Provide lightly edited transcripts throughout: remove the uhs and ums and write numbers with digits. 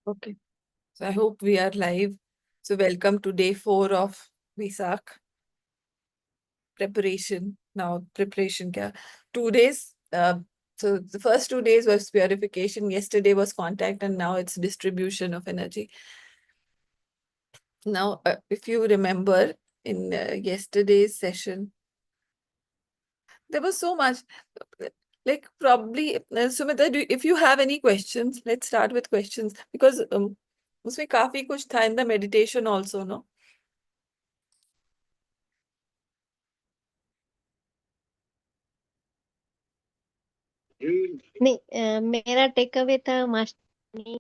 Okay. So I hope we are live. So welcome to day 4 of Wesak preparation. Now preparation kya? 2 days. So the first 2 days was purification. Yesterday was contact, and now it's distribution of energy. Now, if you remember in yesterday's session, there was so much. Like probably, Sumita, if you have any questions, let's start with questions because उसमें काफी कुछ था in the meditation also, no? नहीं मेरा take away था master ने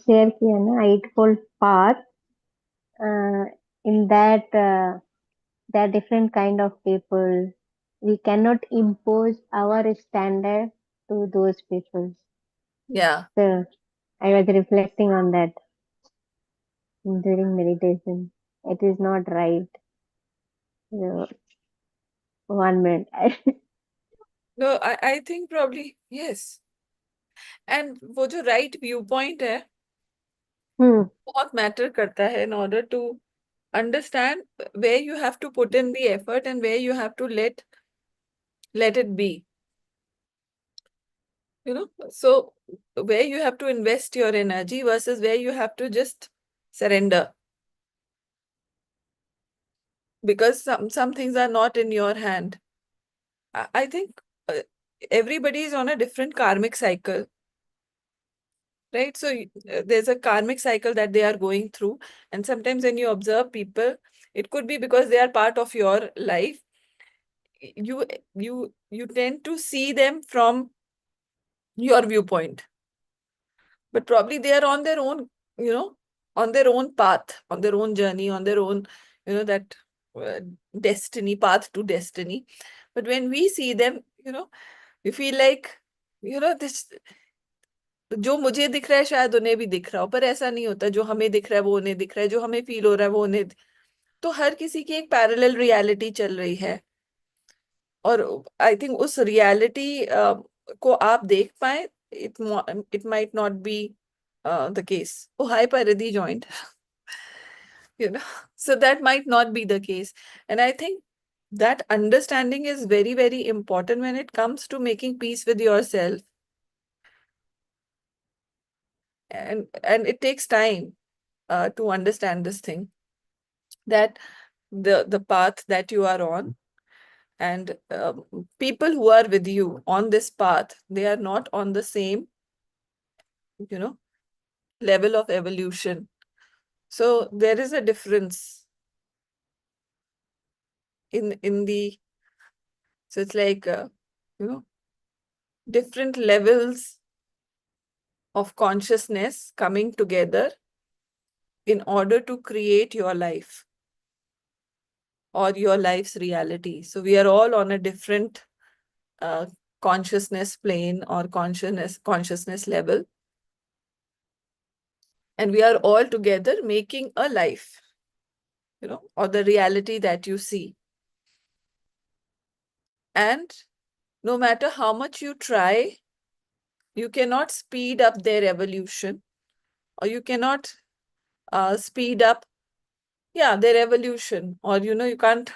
share किया ना 8-fold path. In that there are different kind of people. We cannot impose our standard to those people. Yeah. So I was reflecting on that during meditation. It is not right. So, 1 minute. No, I think probably yes. And वो जो right viewpoint है बहुत matter करता है in order to understand where you have to put in the effort and where you have to let it be. You know, so where you have to invest your energy versus where you have to just surrender. Because some things are not in your hand. I think everybody is on a different karmic cycle. Right? So there's a karmic cycle that they are going through. And sometimes when you observe people, it could be because they are part of your life. You tend to see them from your viewpoint. But probably they are on their own, on their own path, on their own journey, on their own, that uh, destiny, path to destiny. But when we see them, we feel like, this जो मुझे दिख रहा है शायद उन्हें भी दिख रहा हो, पर ऐसा नहीं होता. जो हमें दिख रहा है वो उन्हें दिख रहा है, जो हमें फील हो रहा है वो उन्हें. तो हर किसी की एक पैरेलल रियलिटी चल रही है. और आई थिंक उस रियलिटी को आप देख पाए, it might not be the case. Oh, hi Paridhi joined. So that might not be the case. And I think that understanding is very, very important when it comes to making peace with yourself. And it takes time to understand this thing, that the path that you are on, and people who are with you on this path, they are not on the same level of evolution. So there is a difference in the, so it's like different levels of consciousness coming together in order to create your life or your life's reality. So we are all on a different consciousness plane or consciousness level, and we are all together making a life, or the reality that you see. And no matter how much you try, you cannot speed up their evolution, or you cannot speed up their evolution, or you can't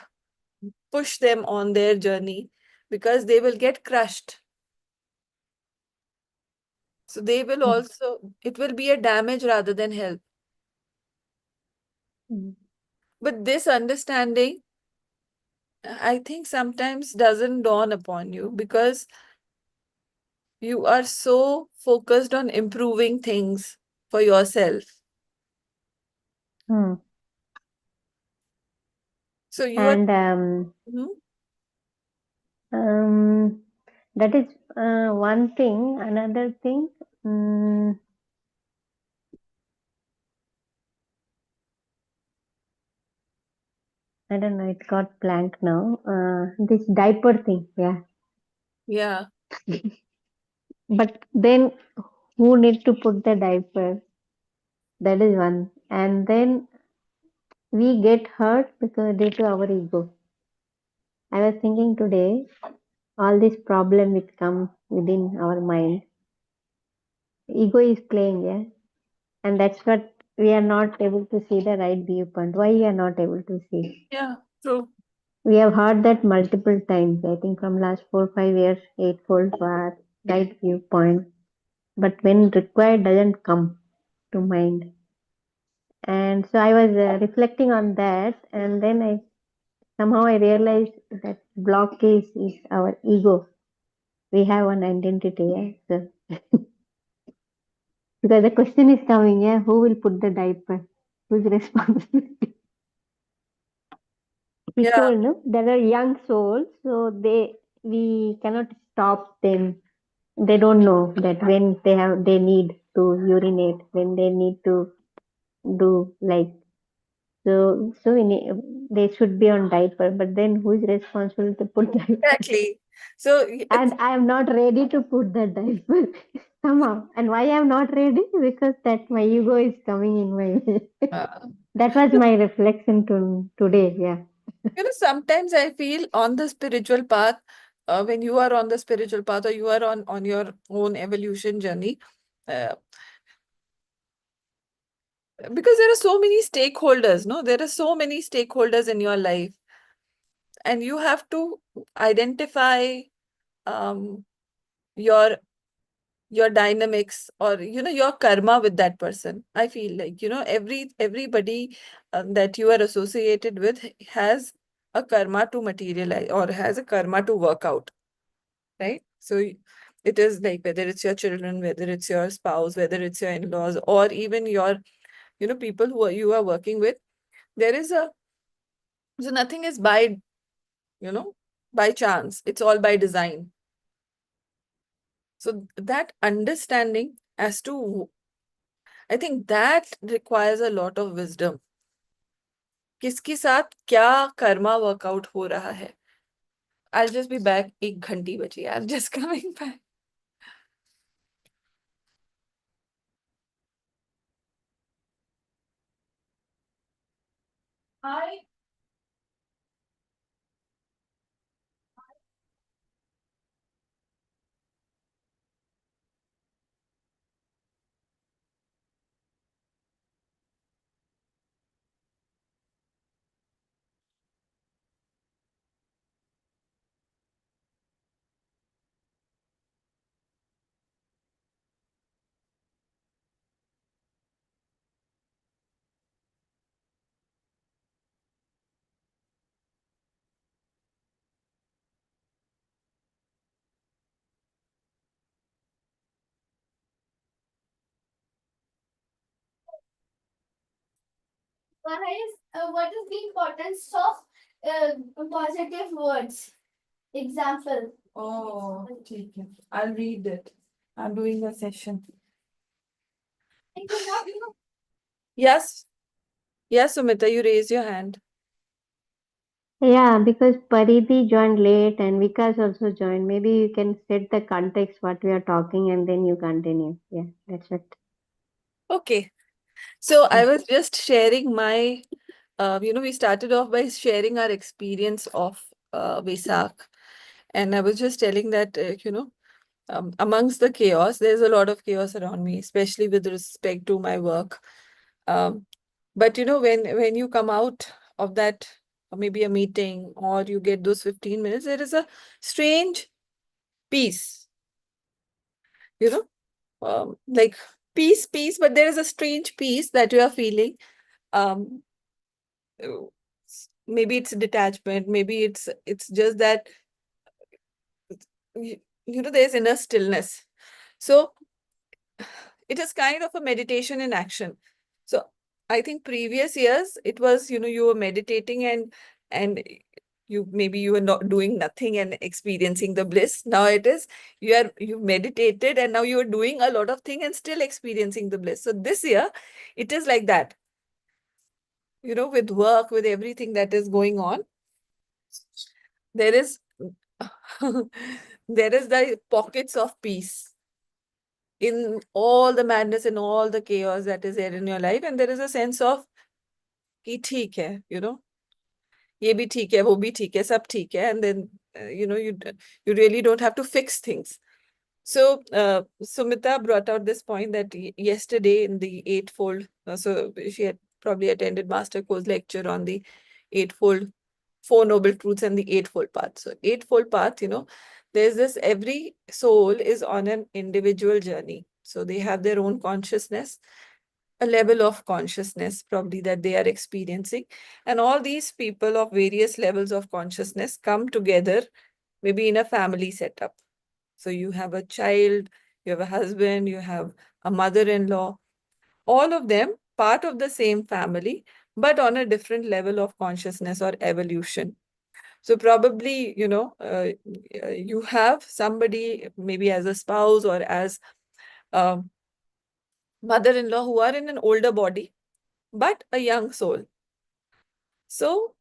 push them on their journey, because they will get crushed. So they will also, it will be a damage rather than help. But this understanding, I think sometimes doesn't dawn upon you because you are so focused on improving things for yourself. So you And that is one thing. Another thing, I don't know, it got blank now. This diaper thing, Yeah. But then who need to put the diaper? That is one. And then we get hurt because due to our ego. I was thinking today, all this problem which come within our mind, ego is playing, And that's what we are not able to see the right viewpoint. Why we are not able to see? Yeah, true. We have heard that multiple times, I think from last 4 5 years, eightfold path, right viewpoint. But when required doesn't come to mind. And so I was reflecting on that, and then I realized that blockage is our ego. We have an identity, yeah? So, because the question is coming, yeah, who will put the diaper? Who's responsible? We Yeah, told, no, there are young souls, so we cannot stop them. They don't know that when they need to urinate, when they need to do like so they should be on diaper. But then who is responsible to put diaper? exactly. So And I am not ready to put the diaper somehow. And why I am not ready? Because that my ego is coming in my way. uh, That was my reflection to today. Yeah. sometimes I feel on the spiritual path, when you are on the spiritual path or you are on your own evolution journey, uh, because there are so many stakeholders, no? There are so many stakeholders in your life, and you have to identify um, your your dynamics or your karma with that person. I feel like everybody that you are associated with has a karma to materialize or has a karma to work out, right? So it is like whether it's your children, whether it's your spouse, whether it's your in-laws, or even your people you are working with. There is a So nothing is you know by chance. It's all by design. So that understanding as to, I think that requires a lot of wisdom. किसके साथ क्या Karma workout हो रहा है. I'll just be back. 1 घंटी बची. I'm just coming back. Hi. What is the importance of positive words? Example. Oh, ठीक है. I'll read it. I'm doing a session. Yes. Yes, Sumita, you raise your hand. Yeah, because Pariti joined late and Vikas also joined. Maybe you can set the context what we are talking and then you continue. Yeah, that's it. Okay. So I Mm. was just sharing we started off by sharing our experience of Vesak. And I was just telling that, amongst the chaos, there's a lot of chaos around me, especially with respect to my work. Um, but when you come out of that, or maybe a meeting, or you get those 15 minutes, there is a strange peace, you know, like peace, but there is a strange peace that you are feeling. Um, uh, Maybe it's detachment, maybe it's just that there's inner stillness. So it is kind of a meditation in action. So I think previous years it was, you were meditating and you were not doing nothing and experiencing the bliss. Now it is you meditated and now you are doing a lot of thing and still experiencing the bliss. So this year it is like that, with work, with everything that is going on. There is there is the pockets of peace in all the madness and all the chaos that is there in your life, and there is a sense of कि ठीक है, ये भी ठीक है, वो भी ठीक है, सब ठीक है, and then you really don't have to fix things. So, Sumita brought out this point that yesterday in the Eightfold, so she had probably attended Master Course lecture on the Eightfold, Four Noble Truths and the Eightfold Path. So, Eightfold Path, there's this, every soul is on an individual journey. So, they have their own consciousness, a level of consciousness probably that they are experiencing. And all these people of various levels of consciousness come together, maybe in a family setup. So you have a child, you have a husband, you have a mother-in-law, all of them part of the same family, but on a different level of consciousness or evolution. So probably, you have somebody maybe as a spouse or as a mother-in-law who are in an older body, but a young soul. So,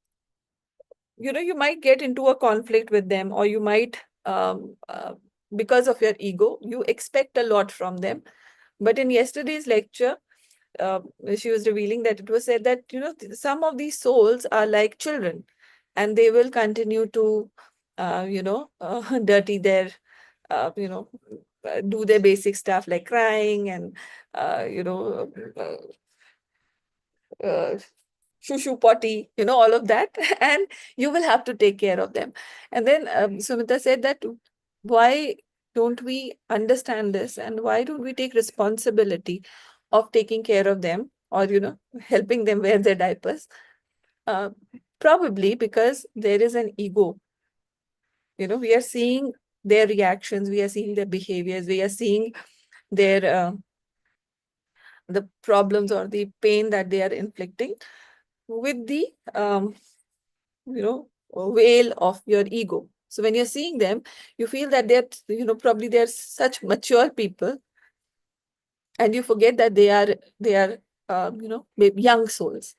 you might get into a conflict with them, or you might, because of your ego, you expect a lot from them. But in yesterday's lecture, uh, she was revealing that it was said that, some of these souls are like children, and they will continue to, dirty their, do their basic stuff like crying and, uh, uh, shoo potty, all of that, and you will have to take care of them. And then Sumita said that why don't we understand this, and why don't we take responsibility of taking care of them, or helping them wear their diapers? Uh, Probably because there is an ego. We are seeing their reactions, we are seeing their behaviors, we are seeing their the problems or the pain that they are inflicting with the veil of your ego. So when you're seeing them, you feel that probably they're such mature people, and you forget that they are maybe young souls.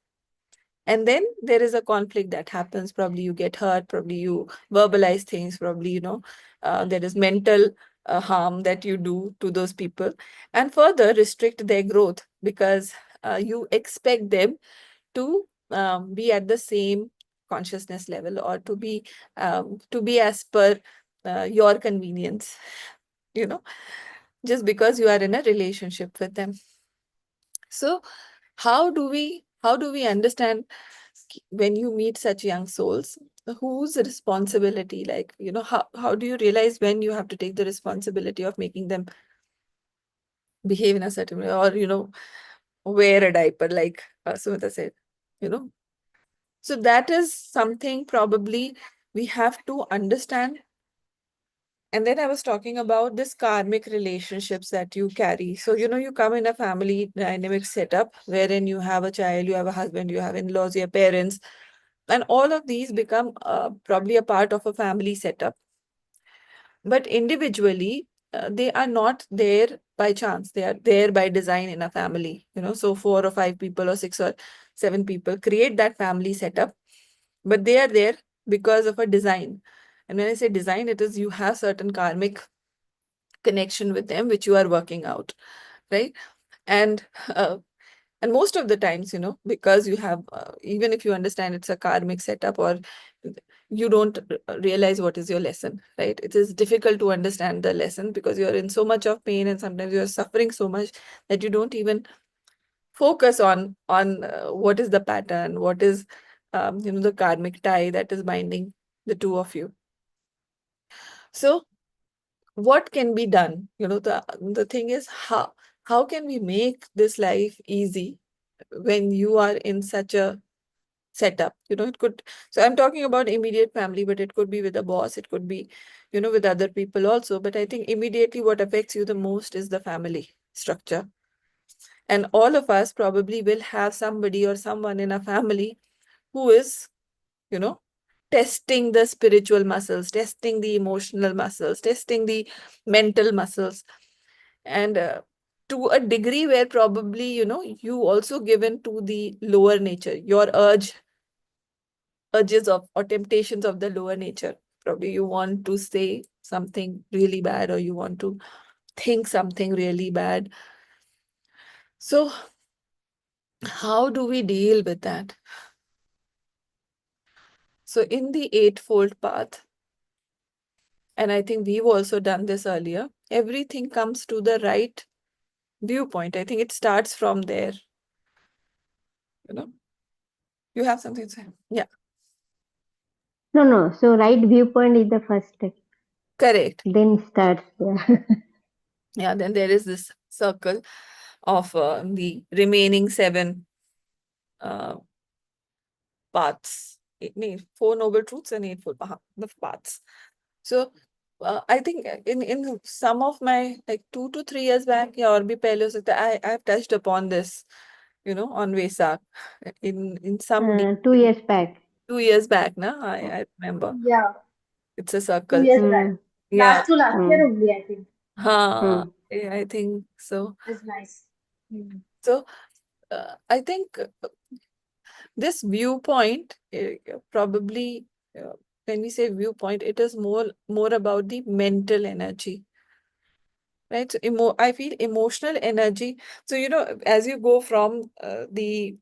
And then there is a conflict that happens. Probably you get hurt, probably you verbalize things, probably, there is mental harm that you do to those people, and further restrict their growth because you expect them to be at the same consciousness level, or to be as per your convenience, you know, just because you are in a relationship with them. So how do we understand when you meet such young souls, whose responsibility, like, how do you realize when you have to take the responsibility of making them behave in a certain way, or wear a diaper, like Sumita said, you know so that is something probably we have to understand. And then I was talking about this karmic relationships that you carry. So, you come in a family dynamic setup wherein you have a child, you have a husband, you have in-laws, your parents, and all of these become probably a part of a family setup. But individually, they are not there by chance. They are there by design in a family. So 4 or 5 people or 6 or 7 people create that family setup, but they are there because of a design. And when I say design, it is you have certain karmic connection with them which you are working out, right? And uh, and most of the times, because you have, even if you understand it's a karmic setup, or you don't realize what is your lesson, right? It is difficult to understand the lesson because you're in so much of pain, and sometimes you're suffering so much that you don't even focus on what is the pattern, what is the karmic tie that is binding the two of you. So what can be done? The thing is, how can we make this life easy when you are in such a setup? It could, so I'm talking about immediate family, but it could be with a boss, it could be, with other people also. But I think immediately what affects you the most is the family structure. And all of us probably will have somebody or someone in a family who is, you know, testing the spiritual muscles, testing the emotional muscles, testing the mental muscles. And to a degree where probably, you also given to the lower nature, your urges of or temptations of the lower nature. Probably you want to say something really bad, or you want to think something really bad. So how do we deal with that? So in the Eightfold Path, and I think we've also done this earlier, everything comes to the right viewpoint. I think it starts from there. You know, you have something to say? Yeah, No, no. So right viewpoint is the first step. correct. Then starts. Yeah. Yeah, then there is this circle of the remaining seven uh, paths. Four noble truths and eightfold the paths. So I think in some of my like 2 to 3 years back, yeah, or bhi pehle ho sakta hai, I've touched upon this, on Vesak in some 2 years back. 2 years back, na I remember. Yeah, It's a two circle. years back. Hmm. Yeah. Last to last year Hmm. only, I think. Ha, Hmm. yeah, I think so. That's nice. Mm. So I think this viewpoint probably when we say viewpoint, it is more about the mental energy, right? So I feel emotional energy. So as you go from the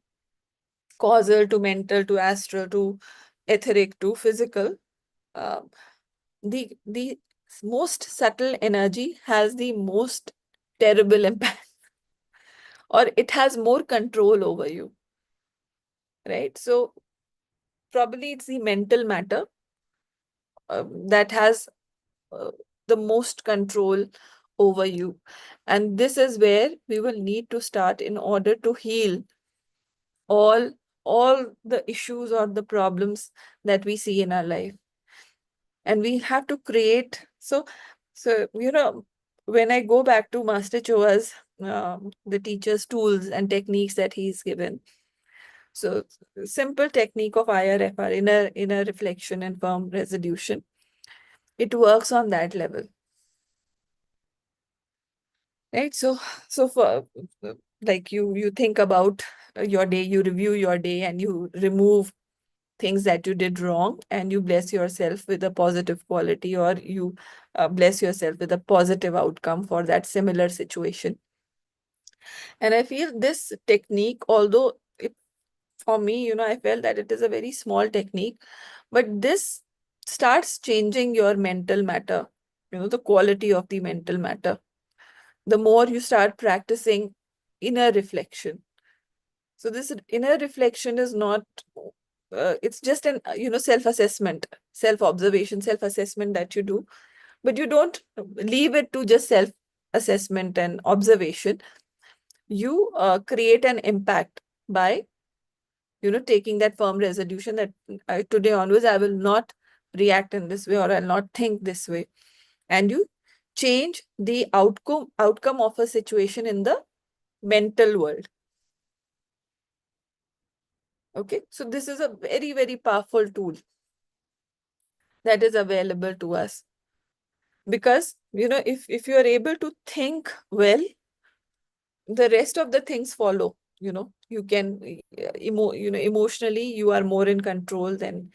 causal to mental to astral to etheric to physical, uh, the most subtle energy has the most terrible impact, or it has more control over you, right? So probably it's the mental matter that has uh, the most control over you. And this is where we will need to start in order to heal all all the issues or the problems that we see in our life. And we have to create so when I go back to Master Choa's the teacher's tools and techniques that he's given. So simple technique of IRFR, inner reflection and firm resolution. It works on that level. Right. So for like you think about your day, you review your day and you remove things that you did wrong and you bless yourself with a positive quality, or you bless yourself with a positive outcome for that similar situation. And I feel this technique, although for me, I felt that it is a very small technique, but this starts changing your mental matter, the quality of the mental matter. The more you start practicing inner reflection. So this inner reflection is not, it's just an, self-assessment, self-observation, self-assessment that you do, but you don't leave it to just self-assessment and observation. You create an impact by, taking that firm resolution that today onwards, I will not react in this way, or I'll not think this way. And you change the outcome of a situation in the mental world. Okay, so this is a very, very powerful tool that is available to us, because if you are able to think well, the rest of the things follow. You can emotionally you are more in control than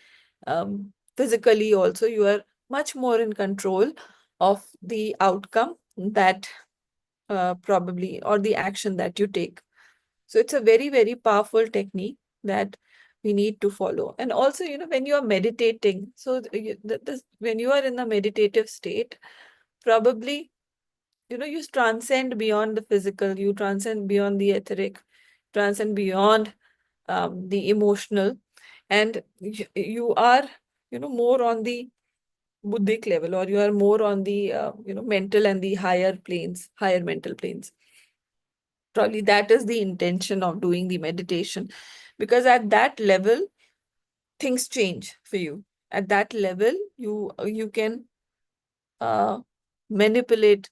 physically also. You are much more in control of the outcome that probably, or the action that you take. So it's a very, very powerful technique that we need to follow. And also, when you are meditating, so when you are in a meditative state, probably, you transcend beyond the physical, you transcend beyond the etheric, transcend beyond the emotional, and you are, more on the buddhic level, or you are more on the, mental and the higher planes, higher mental planes. Probably that is the intention of doing the meditation, because at that level things change for you. At that level you can uh, manipulate,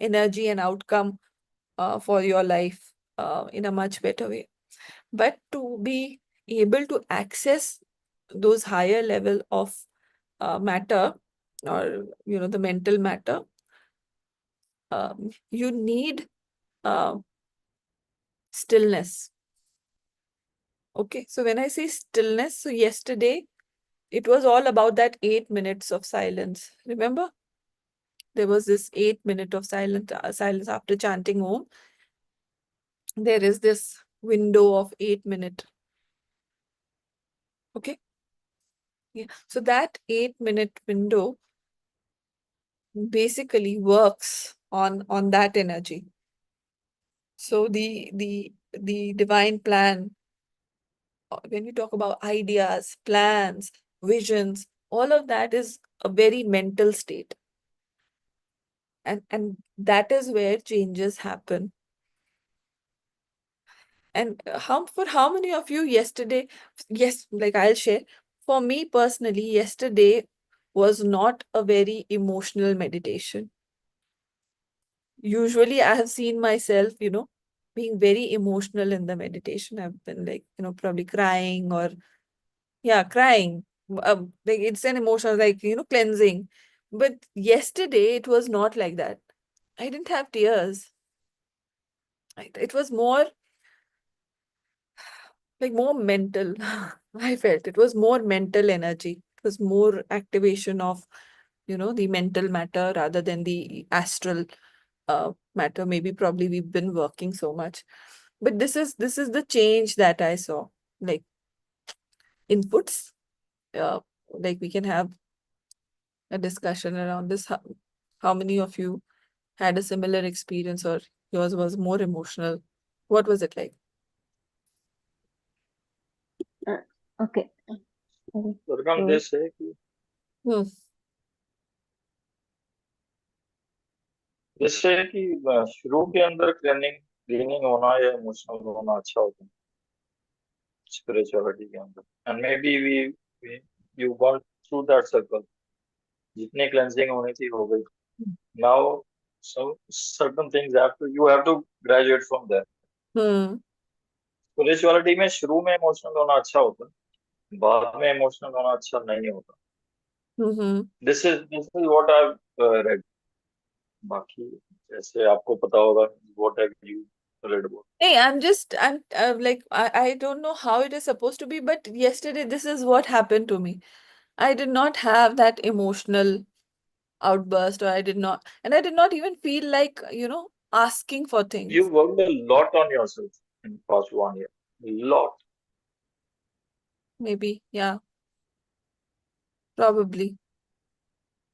energy and outcome for your life in a much better way. But to be able to access those higher level of matter, or the mental matter, you need uh, stillness. Okay, so when I say stillness, so yesterday it was all about that 8 minutes of silence. Remember, there was this 8 minute of silence after chanting Om. There is this window of 8 minute. Okay, yeah. So that 8 minute window, basically works on that energy. So the divine plan, when we talk about ideas, plans, visions, all of that is a very mental state. And that is where changes happen. And how many of you yesterday, yes, like I'll share, for me personally, yesterday was not a very emotional meditation. Usually I have seen myself, being very emotional in the meditation. I've been like, probably crying or, yeah, crying. Like it's an emotion, like, cleansing. But yesterday it was not like that. I didn't have tears. It was more like more mental. I felt it was more mental energy. It was more activation of, the mental matter rather than the astral matter. Maybe probably we've been working so much. But this is the change that I saw. Like inputs, uh, like we can have a discussion around this. How many of you had a similar experience or yours was more emotional? What was it like? Uh, okay. Okay. Durgam, So, this है कि Hmm. जैसे कि शुरू के अंदर cleaning cleaning होना या emotional होना अच्छा होता है स्पिरिचुअलिटी के अंदर and may be we you gone through that circle जितनी क्लेंजिंग होनी थी हो गई now some certain things have to you have to graduate from there. Hmm. Spirituality में शुरू में इमोशनल होना अच्छा होता है बाद में इमोशनल होना अच्छा नहीं होता. Mm-hmm. This is what I read. बाकी जैसे आपको पता होगा what have you read about. Hey, I'm like, I don't know how it is supposed to be, but yesterday this is what happened to me. I did not have that emotional outburst, or I did not even feel like, asking for You things. worked a lot on yourself in past 1 year. Lot. Maybe, yeah, probably.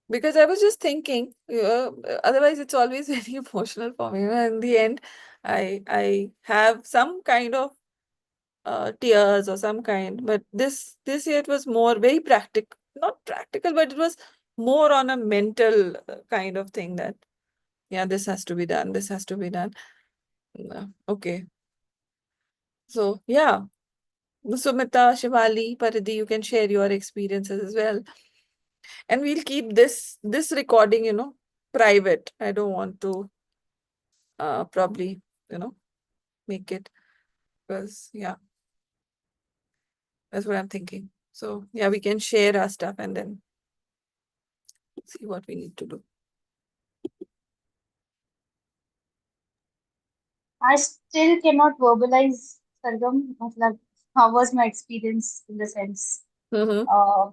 Because I was just thinking, otherwise it's always very emotional for me. In the end, I have some kind of tears or some kind, but this year it was more very practical, not practical, but it was more on a mental kind of thing that, yeah, this has to be done, this has to be done. Okay, so yeah, Sumita, Shivali, Paridhi, you can share your experiences as well, and we'll keep this recording, private. I don't want to probably, make it, because yeah, that's what I'm thinking. So yeah, we can share our stuff and then see what we need to do. I still cannot verbalize Sargam. मतलब, how was my experience in the sense? Mm-hmm. Uh,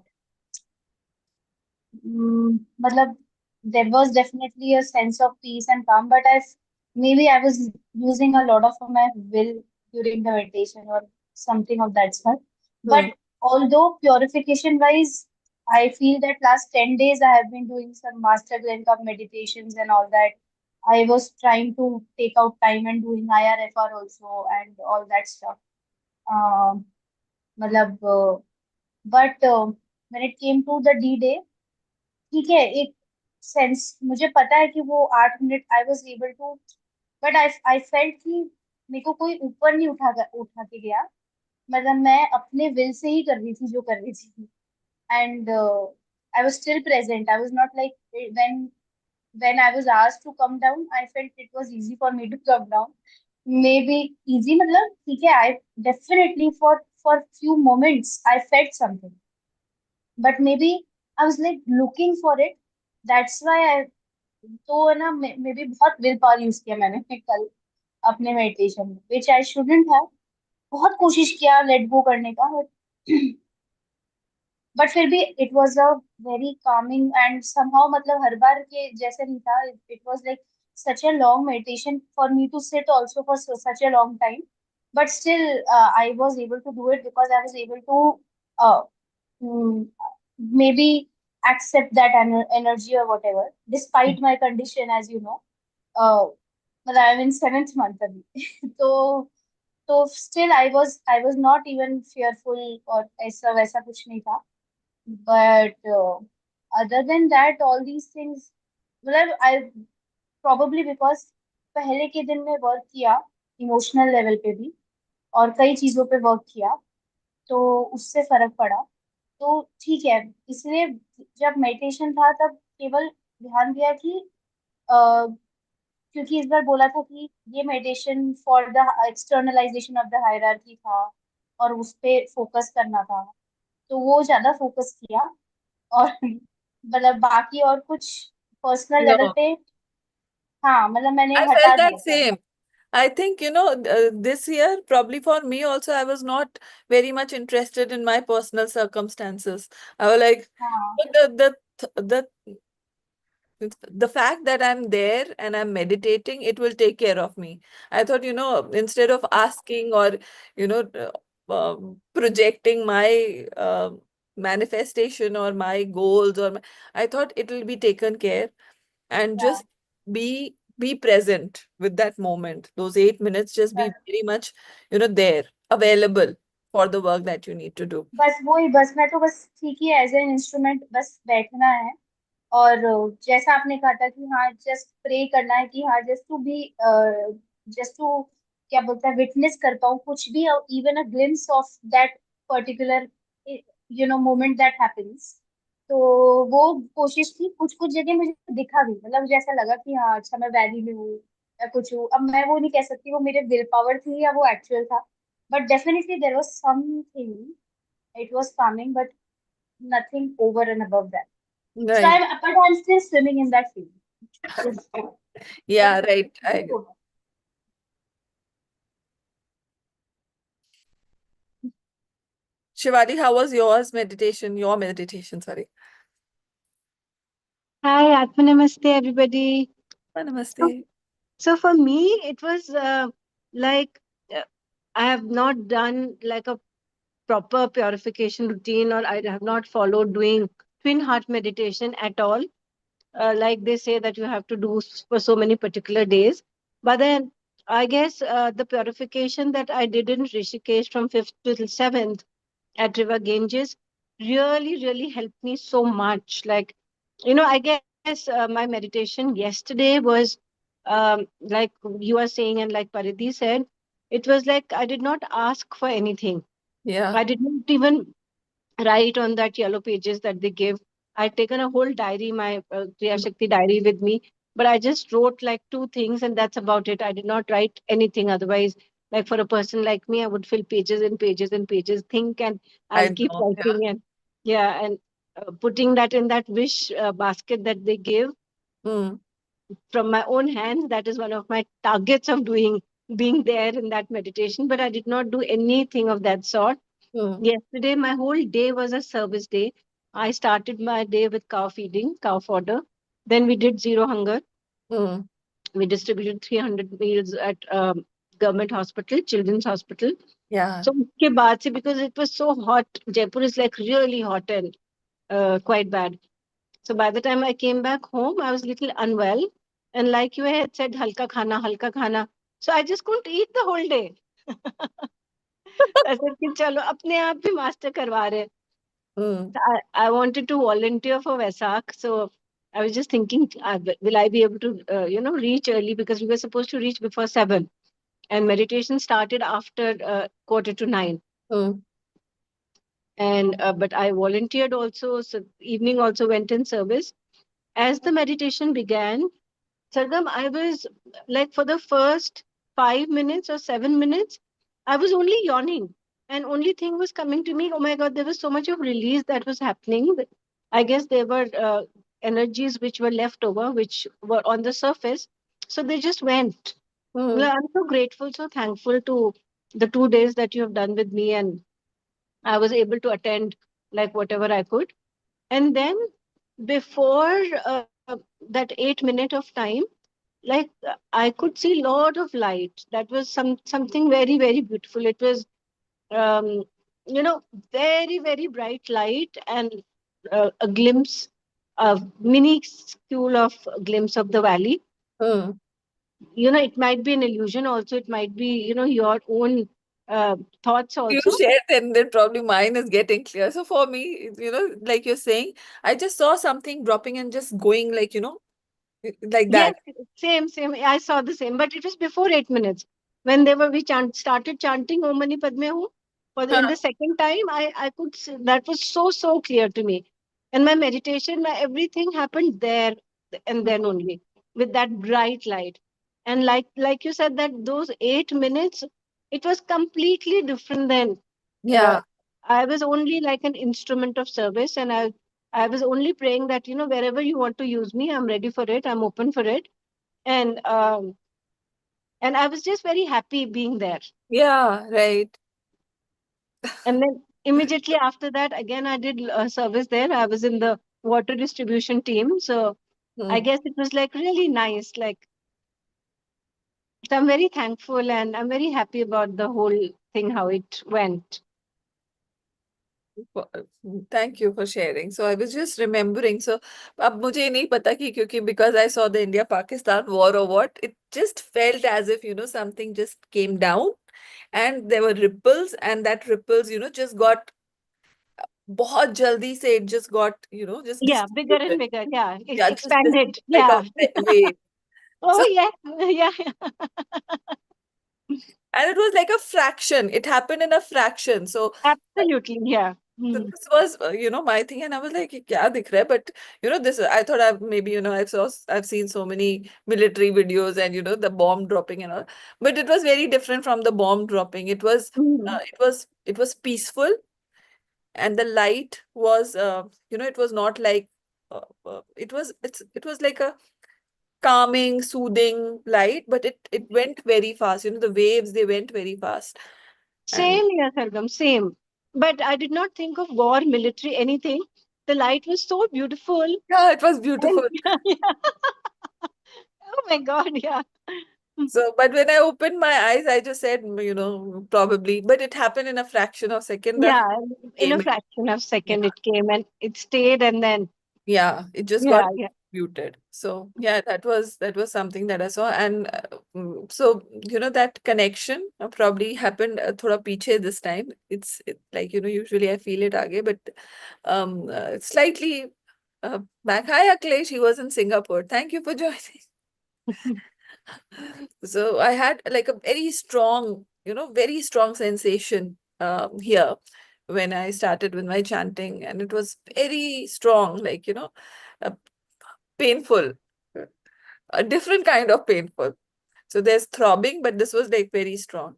मतलब, there was definitely a sense of peace and calm, but maybe I was using a lot of my will during the meditation or something of that sort. But Hmm. although purification wise, I feel that last 10 days I have been doing some master length of meditations and all that. I was trying to take out time and doing IRFR also and all that stuff. Um, मतलब, but when it came to the D day, ठीक है, एक sense मुझे पता है कि वो 8 minute I was able to, but I felt कि मेरे को कोई ऊपर नहीं उठा के गया. मतलब मैं अपने विल से ही कर रही थी जो कर रही थी. And I was still present. I was not like when I was asked to come down, I felt it was easy for me to come down. Maybe easy, मतलब ठीक है. I definitely for few moments I felt something, but maybe I was like looking for it. That's why I, तो है ना, may be बहुत will power use किया मैंने कल अपने मेडिटेशन में, विच आई शुडंट हैव. बहुत कोशिश किया लेट गो करने का, बट फिर भी it was a very Kameng and somehow, मतलब हर बार के जैसे नहीं था. It was like such a long meditation for me to sit also for such a long time, but still I was able to do it because I was able to uh, mm, maybe accept that energy or whatever, despite my condition, as you know. uh, but I'm in seventh month abhi. So still I was not even fearful or ऐसा वैसा कुछ नहीं था. But other than that, all these things, मतलब I probably because पहले के दिन में वर्क किया इमोशनल लेवल पे भी, और कई चीजों पे वर्क किया, तो उससे फर्क पड़ा. तो ठीक है, इसलिए जब मेडिटेशन था तब केवल ध्यान दिया कि क्योंकि इस बार बोला था कि ये meditation for the externalization of the hierarchy था, और उस पे फोकस करना था, तो वो ज्यादा फोकस किया. और मतलब बाकी और कुछ पर्सनल लेवल No, पे, हाँ मतलब मैंने I हटा felt that दिया था. same. I think, this year, probably for me also, I was not very much interested in my personal circumstances. I was like, हाँ. the fact that I'm there and I'm meditating, it will take care of me. I thought, instead of asking or, projecting my manifestation or my goals, I thought it will be taken care, and Yeah. just be present with that moment. Those 8 minutes, just be very much, there, available for the work that you need to do. बस वही, बस मैं तो बस ठीक ही as an instrument बस बैठना है. और जैसा आपने कहा था कि हाँ जस्ट प्रे करना है कि हाँ just to be, just to क्या बोलते हैं, विटनेस कर पाऊँ कुछ भी, even a glimpse of that particular moment that happens. तो वो कोशिश थी. कुछ कुछ जगह मुझे दिखा भी, मतलब मुझे ऐसा लगा कि हाँ अच्छा मैं वैली में हूँ या कुछ हूँ. अब मैं वो नहीं कह सकती वो मेरे विल पावर थी या वो एक्चुअल था, but definitely there was something. It was coming, but nothing over and above that. So Right. but I'm still swimming in that field. Yes. Yeah, right. I agree. Shivali, how was yours meditation? Your meditation, sorry. Hi, Atma Namaste, everybody. So, Namaste. so for me, it was like uh, I have not done like a proper purification routine, or I have not followed doing twin heart meditation at all. Like they say that you have to do for so many particular days. But then I guess the purification that I did in Rishikesh from 5th to 7th at River Ganges really, really helped me so much. Like, I guess my meditation yesterday was like you are saying, and like Pariti said, it was like I did not ask for anything. Yeah, I did not even write on that yellow pages that they give. I'd taken a whole diary, my Kriya Shakti diary with me, but I just wrote like two things and that's about it. I did not write anything. Otherwise, like for a person like me, I would fill pages and pages and pages, think, and I I'll keep know. Yeah. writing and yeah, and putting that in that wish basket that they give Mm, from my own hands. That is one of my targets of doing being there in that meditation, but I did not do anything of that sort. mm, Yesterday, my whole day was a service day. I started my day with cow feeding, cow fodder. Then we did zero hunger. mm. We distributed 300 meals at government hospital, children's hospital. Yeah. So, uske baad se, because it was so hot, Jaipur is like really hot and quite bad. So, by the time I came back home, I was a little unwell. And like you had said, halka khana, halka khana. So, I just couldn't eat the whole day. I said, कि चलो अपने आप भी master करवा रहे हैं. Mm, I wanted to volunteer for Wesak. So I was just thinking, will I be able to, reach early because we were supposed to reach before 7 and meditation started after 8:45. mm, And but I volunteered also. So evening also went in service. As the meditation began, Sargam, I was like for the first 5 minutes or 7 minutes, I was only yawning. And only thing was coming to me, oh my God, there was so much of release that was happening. I guess there were energies which were left over, which were on the surface. So they just went. mm, Well, I'm so grateful, so thankful to the 2 days that you have done with me. And I was able to attend like whatever I could. And then before that 8 minute of time, like I could see lot of light. That was something very, very beautiful. It was um, very, very bright light and a glimpse, a mini school of glimpse of the valley. Hmm. It might be an illusion also. It might be, your own thoughts You also. shared, and then probably mine is getting clear. So for me, like you're saying, I just saw something dropping and just going like, like Yes, that. same. I saw the same, but it was before 8 minutes when started chanting Om Mani Padme Hum. But in Huh. the second time, I could see, that was so clear to me, and my meditation, my everything happened there and then Hmm. only with that bright light, and like you said that those 8 minutes, it was completely different then. Uh, Yeah. I was only like an instrument of service, and I was only praying that, wherever you want to use me, I'm ready for it. I'm open for it. And I was just very happy being there. Yeah, right. And then immediately after that, again, I did service there. I was in the water distribution team. So I Hmm. guess it was like really nice. So I'm very thankful and I'm very happy about the whole thing, how it went. Thank you for sharing. So I was just remembering. So अब मुझे ये नहीं पता कि क्योंकि because I saw the India-Pakistan war or what, it just felt as if, something just came down and there were ripples, and that ripples, just got बहुत जल्दी से it just got, just Yeah, bigger and distributed. bigger. Yeah, it Yeah, just expanded. like a Yeah. wave. Oh, So, yeah. Yeah. and it was like a fraction. It happened in a fraction. So Absolutely. Yeah. so Hmm. this was, my thing, and I was like, "क्या दिख रहा है?" But this. I thought I've maybe I've seen so many military videos and the bomb dropping and all, but it was very different from the bomb dropping. Hmm. It was peaceful, and the light was, it was not like, it was like a calming, soothing light, but it went very fast. The waves, they went very fast, and Same here, Sargam, same. But I did not think of war, military, anything. The light was so beautiful. yeah, it was beautiful. And yeah. Oh my God, yeah. So, but when I opened my eyes, I just said, probably, but it happened in a fraction of second. The Yeah, in a came in. fraction of Yeah, second it came and it stayed and then yeah, it just got yeah, yeah. muted. So, yeah, that was something that I saw, and so that connection probably happened thoda piche this time. Like usually I feel it aage, but slightly back. Hi, Akhilesh, he was in Singapore. Thank you for joining. So I had like a very strong sensation here when I started with my chanting, and it was very strong, like, uh, painful, a different kind of painful. So there's throbbing, but this was like very strong.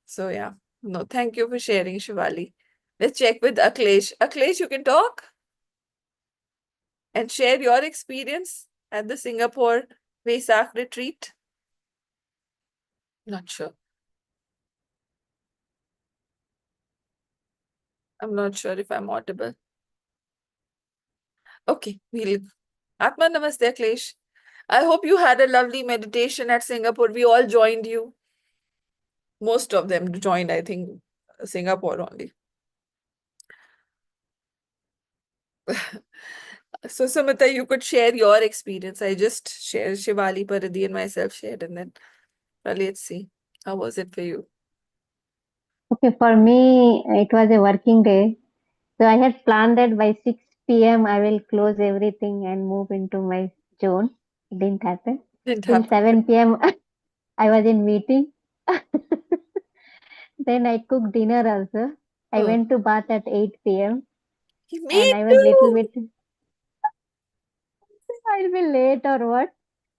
So yeah, no, thank you for sharing, Shivali. Let's check with Akhilesh. Akhilesh, you can talk and share your experience at the Singapore Wesak retreat. Not sure. I'm not sure if I'm audible. Okay, we'll. Atma Namaste, Akhilesh. I hope you had a lovely meditation at Singapore. We all joined you. Most of them joined, I think, Singapore only. So, Samita, you could share your experience. I just shared, Shivali, Paradi, and myself shared, and then let's see. How was it for you? Okay, for me, it was a working day. So I had planned that by 6 p.m. I will close everything and move into my zone. It didn't happen. Didn't Till happen. 7 p.m. I was in meeting. Then I cooked dinner also. I Hmm. went to bath at 8 p.m. and Me I was little too. bit, I'll be late or what.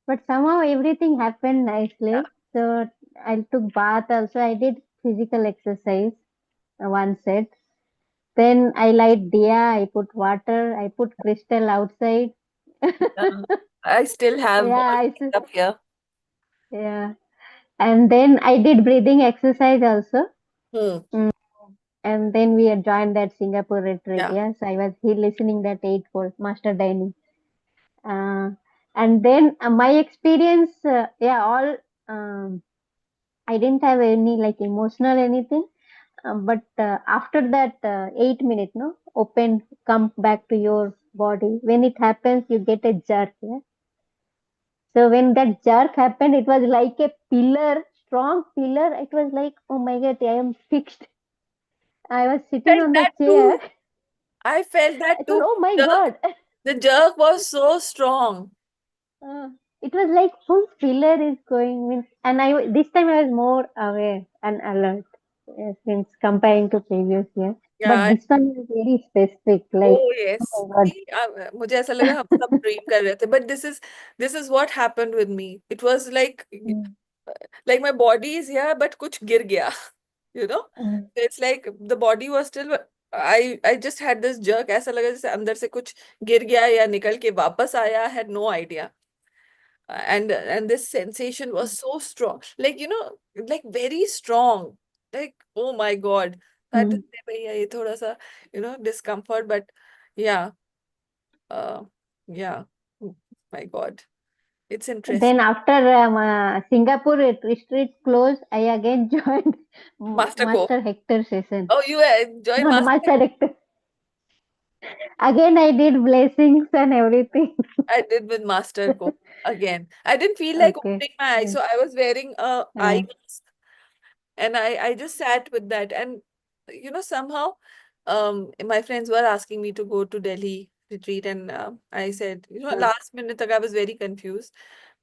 But somehow everything happened Yeah. nicely. So I took bath also. I did physical exercise one set. Then I light diya. I put water. I put crystal outside. I still have all Yeah, up here. yeah. And then I did breathing exercise also. Hmm. Mm. And then we had joined that Singapore retreat. Yeah. Yeah, so I was here listening that eightfold master dining. Uh, and then my experience, yeah, all I didn't have any like emotional anything. But after that 8 minute, no, open, come back to your body. When it happens, you get a jerk. Yeah? So when that jerk happened, it was like a pillar, strong pillar. It was like, oh my God, I am fixed. I was sitting Felt on the that chair. too. I felt that I thought, too. oh my Jerk. God. The jerk was so strong. Uh, it was like whose pillar is going means, and this time I was more aware and alert since comparing to previous year. But Yeah. this one is very specific. Like, Oh oh yes. my God. See, मुझे ऐसा लगा हम सब dream कर रहे थे. But this is what happened with me. It was Mm, like my body is here, but कुछ गिर गया. You know? mm, It's like the body was still. I just had this jerk. ऐसा लगा जैसे अंदर से कुछ गिर गया या निकल के वापस आया. I had no idea. And this sensation was so strong, like like very strong, like oh my God. I had to mm. say भैया ये थोड़ा सा discomfort, but yeah, uh, yeah, my God, it's Then interesting. after Singapore retreat closed, I again joined Master Co. Master Hector session. Oh, you join Not Master. Master Hector. Again, I did blessings and everything. I did with Master Co. Again. I didn't feel like Okay. opening my eyes, so I was wearing a eye Uh, mask. And I just sat with that. And somehow my friends were asking me to go to Delhi retreat, and I said, uh, last minute I was very confused.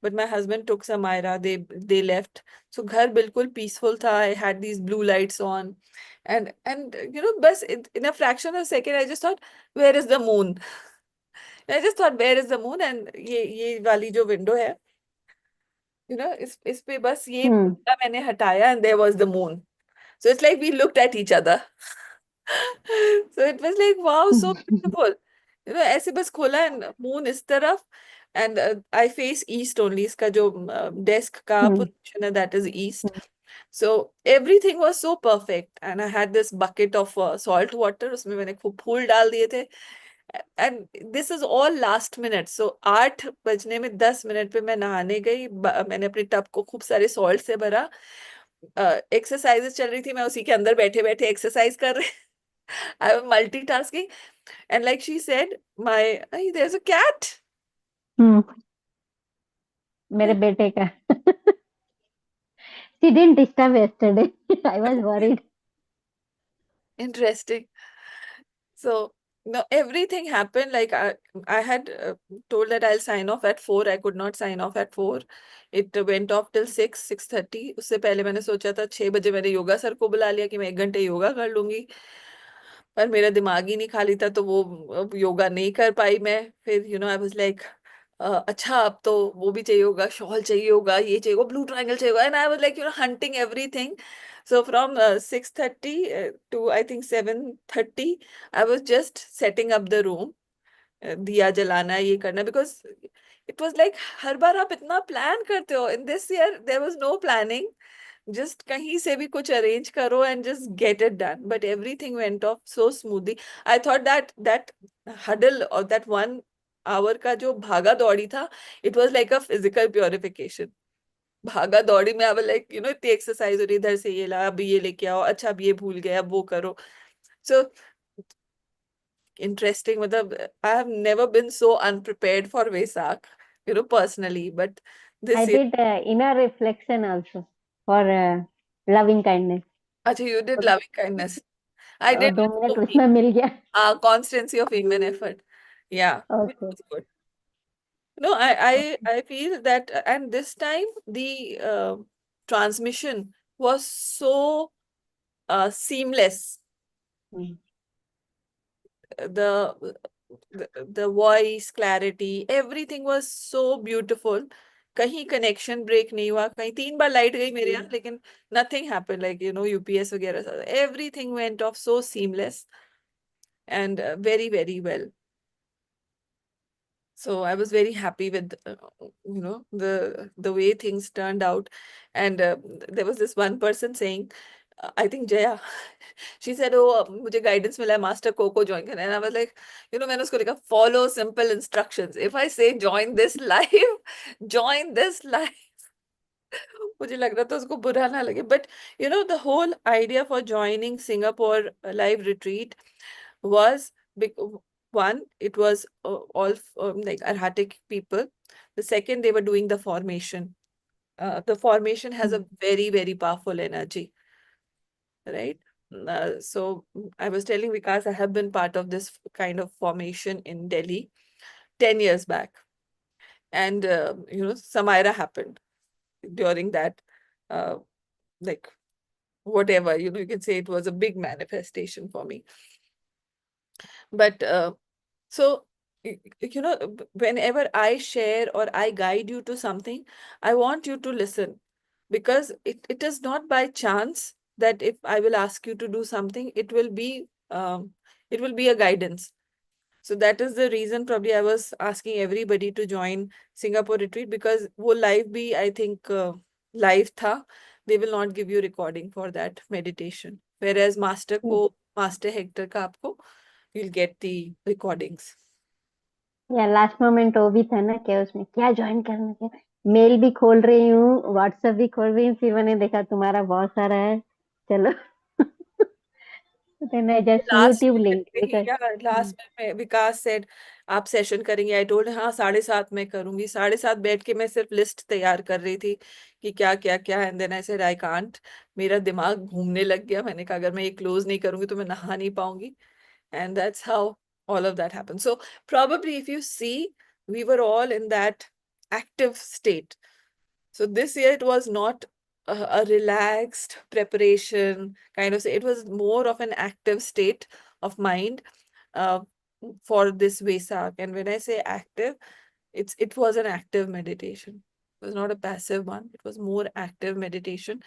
But my husband took some Myra, they left. So ghar bilkul peaceful tha. I had these blue lights on. And bas in a fraction of a second I just thought, where is the moon? I just thought, where is the moon? And ये वाली जो window है, इस पे बस ये hmm. पर्दा मैंने हटाया, and there was the moon. So it's like we looked at each other. So it was like, wow, so beautiful. ऐसे बस खोला and moon इस तरफ, and I face east only. इसका जो desk का Hmm. position है, that is east. So everything was so perfect, and I had this bucket of salt water. उसमें मैंने खूब फूल डाल दिए थे. And this is all last minute. So 8 बजने में 10 मिनट पे मैं नहाने गई. मैंने अपने टब को खूब सारे सॉल्ट से भरा. एक्सरसाइजेस चल रही थी, मैं उसी के अंदर बैठे बैठे एक्सरसाइज कर रही. I was multitasking, and like she said, hey, there's a cat. Hmm. मेरे बेटे का. She didn't disturb yesterday. I was worried. Interesting. So no, everything happened. Like I had told that I'll sign off at 4. I could not sign off at 4. It went off till 6:30. उससे पहले मैंने सोचा था 6 बजे मैंने yoga sir को बुला लिया कि मैं 1 घंटे योगा कर लूंगी. पर मेरा दिमाग ही नहीं खाली था, तो वो योगा नहीं कर पाई मैं. फिर आई वाज लाइक, अच्छा अब तो वो भी चाहिए होगा, शॉल चाहिए होगा, ये चाहिए होगा, ब्लू ट्रायंगल चाहिए होगा. And I was like hunting everything. So from 6:30 to I think 7:30, I was just setting up the room. दिया जलाना, ये करना, because it was like हर बार आप इतना प्लान करते हो. In this year there was no planning. Just कहीं से भी कुछ arrange करो and just get it done. But everything went off so smoothly. I thought that huddle or that 1 hour का जो भागा दौड़ी था, it was like a physical purification. भागा दौड़ी में, I was like, इतनी एक्सरसाइज हो रही, इधर से ये ला, अब ये लेके आओ, अच्छा अब ये भूल गए, अब वो करो. So interesting. मतलब I have never been so unprepared for Vesak, personally. But I this year, did inner reflection also for loving kindness. अच्छा, you did तो loving kindness. I did 2 minute with उसमें मिल गया. constancy of human effort. Yeah, which Okay. was good. No, I feel that, and this time the transmission was so seamless. Hmm. The the voice clarity, everything was so beautiful. कहीं connection break नहीं हुआ. कहीं 3 बार light गई मेरे यहाँ, लेकिन nothing happened, like UPS वगैरह. Everything went off so seamless and very very well. So I was very happy with the way things turned out. And there was this one person saying, I think Jaya, she said, oh, मुझे guidance मिला है master को join करना. And I was like, मैंने उसको लिखा, follow simple instructions. If I say join this live, join this live. मुझे लग रहा था उसको बुरा ना लगे. But the whole idea for joining Singapore live retreat was One, it was all like erratic people. The second, they were doing the formation. The formation has a very, very powerful energy, right? So I was telling Vikas, I have been part of this kind of formation in Delhi 10 years back. And, Samaira happened during that, uh, like, whatever, you can say it was a big manifestation for me. But so, whenever I share or I guide you to something, I want you to listen, because it is not by chance that if I will ask you to do something, it will be a guidance. So that is the reason probably I was asking everybody to join Singapore retreat, because वो live भी I think live था. They will not give you recording for that meditation. Whereas Master Hector का आपको you'll get the recordings. या last moment वो भी था ना, क्या उसमें क्या ज्वाइन करना, क्या मेल भी खोल रही हूँ, व्हाट्सएप भी खोल रही हूँ, फिर मैंने देखा तुम्हारा बहुत सारा है, चलो then I just last YouTube में link because या लास्ट में विकास सेड आप सेशन करेंगे, आई टोल्ड हाँ 7:30 में करूंगी। 7:30 बैठ के मैं सिर्फ लिस्ट तैयार कर रही थी कि क्या क्या क्या, and then I said I can't, मेरा दिमाग घूमने लग गया। मैंने कहा अगर मैं ये क्लोज नहीं करूंगी तो मैं नहा नहीं पाऊंगी, and that's how all of that happened. So probably if you see, we were all in that active state. So this year it was not a relaxed preparation kind of, it was more of an active state of mind uh, for this Vesak. And when I say active, it was an active meditation. It was not a passive one. It was more active meditation,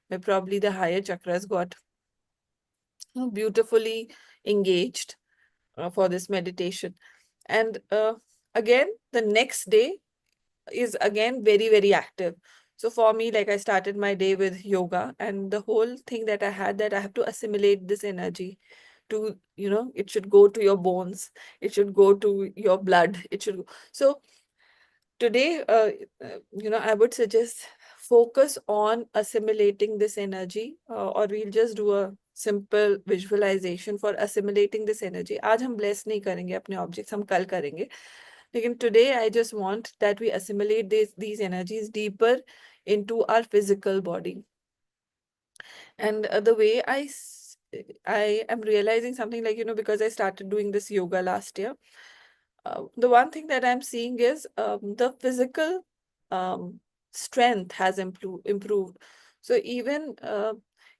where probably the higher chakras got beautifully engaged for this meditation. And again, the next day is again very, very active. So for me, like I started my day with yoga, and the whole thing that I had, that I have to assimilate this energy to, it should go to your bones, it should go to your blood, it should go. So today, I would suggest focus on assimilating this energy, or we'll just do a simple visualization for assimilating this energy. आज हम bless नहीं करेंगे अपने objects, हम कल करेंगे. Lekin today, I just want that we assimilate these energies deeper into our physical body. And the way I am realizing something, like, because I started doing this yoga last year, the one thing that I'm seeing is the physical strength has improved. So even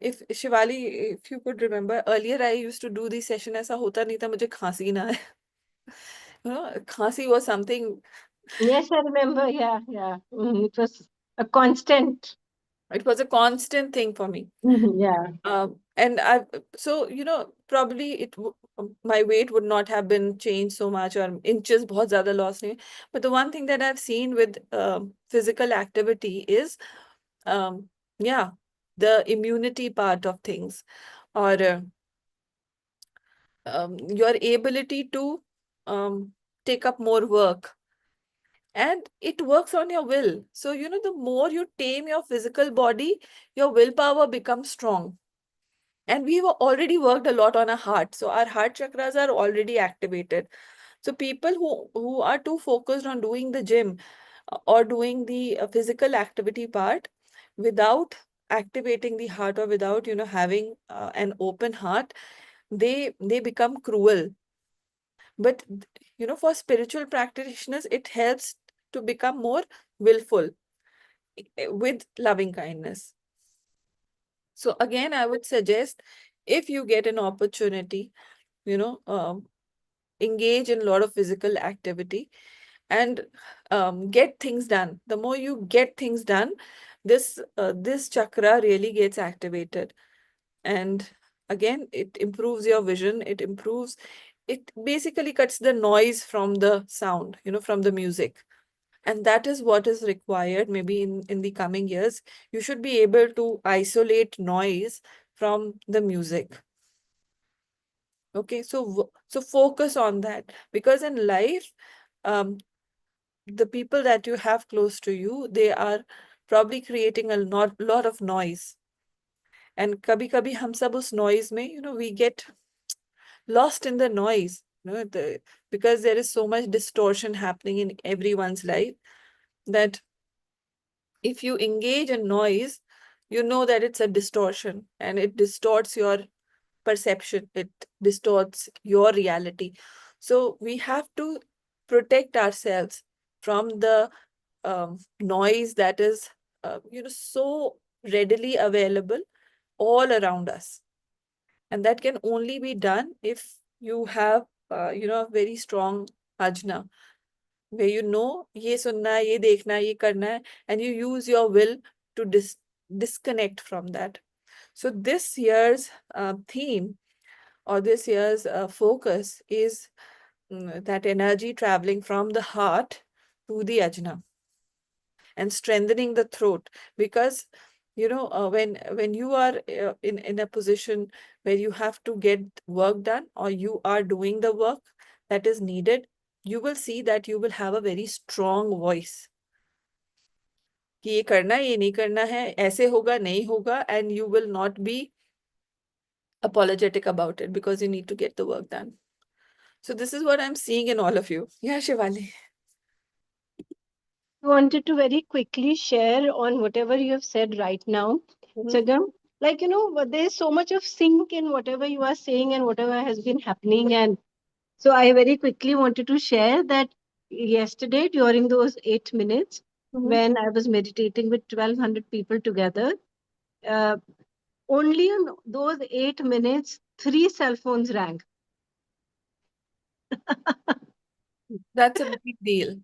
if Shivali, if you could remember, earlier I used to do this session, ऐसा होता नहीं था मुझे खांसी ना आए. Khasi was something. Yes, I remember. Yeah, yeah. It was a constant. It was a constant thing for me. Yeah. And so, probably my weight would not have been changed so much, or inches बहुत ज़्यादा loss नहीं. But the one thing that I've seen with physical activity is, yeah, the immunity part of things, or your ability to take up more work. And it works on your will. So, the more you tame your physical body, your willpower becomes strong. And we've already worked a lot on our heart. So our heart chakras are already activated. So people who are too focused on doing the gym or doing the physical activity part without activating the heart, or without, having an open heart, they become cruel. But, for spiritual practitioners, it helps to become more willful with loving kindness. So again, I would suggest, if you get an opportunity, engage in a lot of physical activity and get things done. The more you get things done, this chakra really gets activated. And again, it improves your vision. It basically cuts the noise from the sound, from the music. And that is what is required maybe in the coming years. You should be able to isolate noise from the music. Okay, so focus on that, because in life, the people that you have close to you, they are probably creating a lot of noise. And kabhi kabhi hum sab us noise mein, we get lost in the noise. because there is so much distortion happening in everyone's life, that if you engage in noise, you know that it's a distortion and it distorts your perception, it distorts your reality. So we have to protect ourselves from the noise that is so readily available all around us. And that can only be done if you have a very strong ajna, where you know ye sunna hai, ye dekhna hai, ye karna hai, and you use your will to disconnect from that. So this year's theme, or this year's focus is that energy traveling from the heart to the ajna and strengthening the throat. Because when you are in a position where you have to get work done, or you are doing the work that is needed, you will see that you will have a very strong voice कि ये करना है, ये नहीं करना है, ऐसे होगा, नहीं होगा, and you will not be apologetic about it because you need to get the work done. So this is what I'm seeing in all of you. Yeah, Shivali. I wanted to very quickly share on whatever you have said right now, Sagam. Like, there's so much of sync in whatever you are saying and whatever has been happening. And so I very quickly wanted to share that yesterday, during those 8 minutes, when I was meditating with 1,200 people together, uh, only in those 8 minutes, 3 cell phones rang. That's a big deal.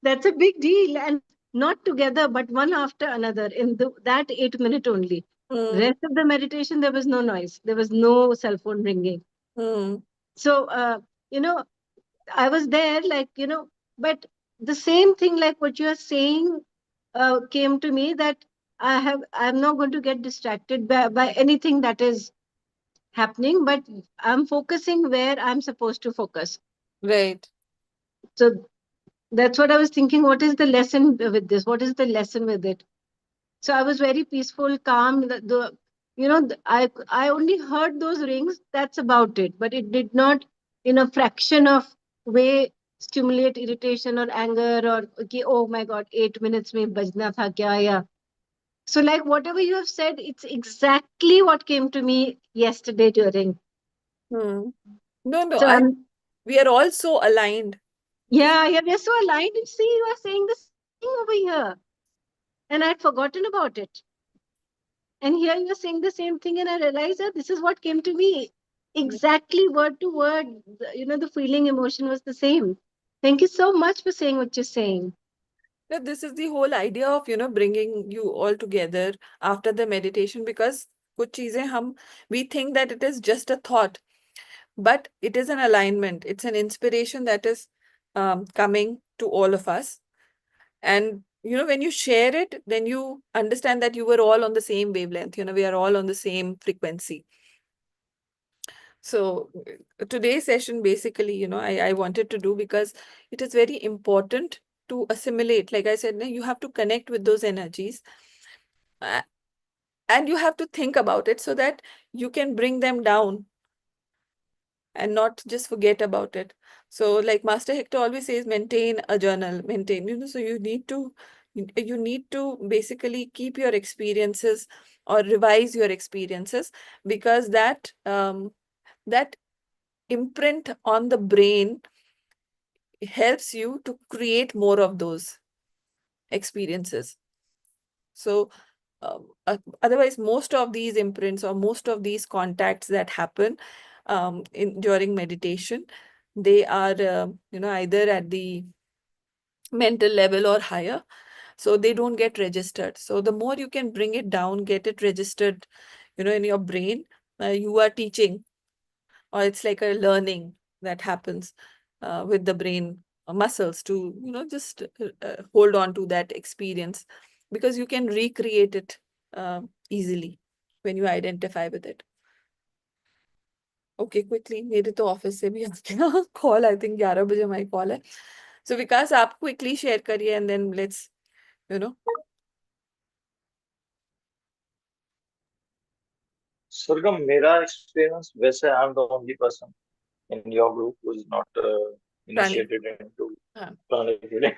That's a big deal. And not together, but one after another in that 8 minute only. Rest of the meditation, there was no noise. There was no cell phone ringing. So, I was there, like, but the same thing, like what you are saying, came to me, that I'm not going to get distracted by anything that is happening, but I'm focusing where I'm supposed to focus. Right. So that's what I was thinking. What is the lesson with this? What is the lesson with it? So I was very peaceful, calm. I only heard those rings. That's about it. But it did not, in a fraction of way, stimulate irritation or anger, or okay, oh my God, 8 minutes mein bajna tha kya ya. So like whatever you have said, it's exactly what came to me yesterday during. No, So we are all so aligned. yeah, we are so aligned. And see, you are saying the same thing over here, and I had forgotten about it. And here you are saying the same thing, and I realized that this is what came to me. Exactly word to word, the feeling, emotion was the same. Thank you so much for saying what you're saying. This is the whole idea of, bringing you all together after the meditation, because कुछ चीजें we think that it is just a thought, but it is an alignment. It's an inspiration that is coming to all of us. And, when you share it, then you understand that you were all on the same wavelength. We are all on the same frequency. So today's session, basically, I wanted to do because it is very important to assimilate. Like I said, you have to connect with those energies, and you have to think about it so that you can bring them down and not just forget about it. So like Master Hector always says, maintain a journal, maintain, so you need to basically keep your experiences or revise your experiences, because that imprint on the brain helps you to create more of those experiences. So otherwise, most of these imprints or most of these contacts that happen during meditation, they are either at the mental level or higher, so they don't get registered. So the more you can bring it down, get it registered, in your brain, you are teaching, or it's like a learning that happens with the brain muscles to just hold on to that experience, because you can recreate it easily when you identify with it. Okay, quickly, मेरे तो office से भी आ गया call, I think 11 बजे हमारी call है. So Vikas, आप quickly share करिए and then let's you know Sargam, मेरा एक्सपीरियंस वैसे, I am the only person in your group who's not Pranic. initiated into हाँ, pranic healing.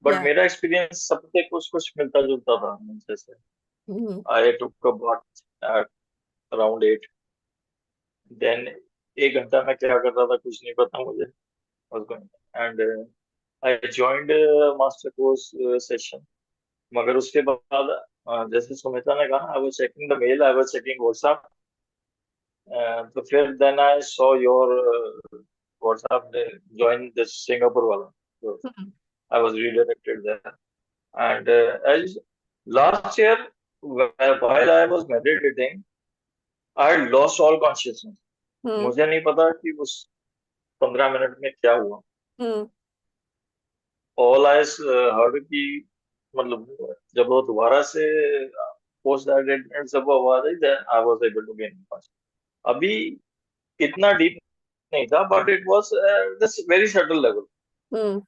But yeah. मेरा experience सबसे कुछ मिलता जुलता था जैसे Hmm. I took a bath at around 8. Then 1 घंटा मैं क्या कर रहा था कुछ नहीं पता मुझे. Was going and I joined master course session. मगर उसके बाद जैसे सुमिता ने कहा I was checking the mail, I was checking WhatsApp. तो फिर then I saw your WhatsApp join this Singapore वाला. So Hmm. I was redirected there. And as last year, while I was meditating, I had lost all consciousness. Hmm. मुझे नहीं पता कि उस 15 minute में क्या हुआ. Hmm. All I heard कि मतलब जब वो दोबारा से पोस्ट दैट जब वो आवाज आई, then I was able to gain consciousness. अभी इतना डीप नहीं था, but it was this very subtle level. Hmm.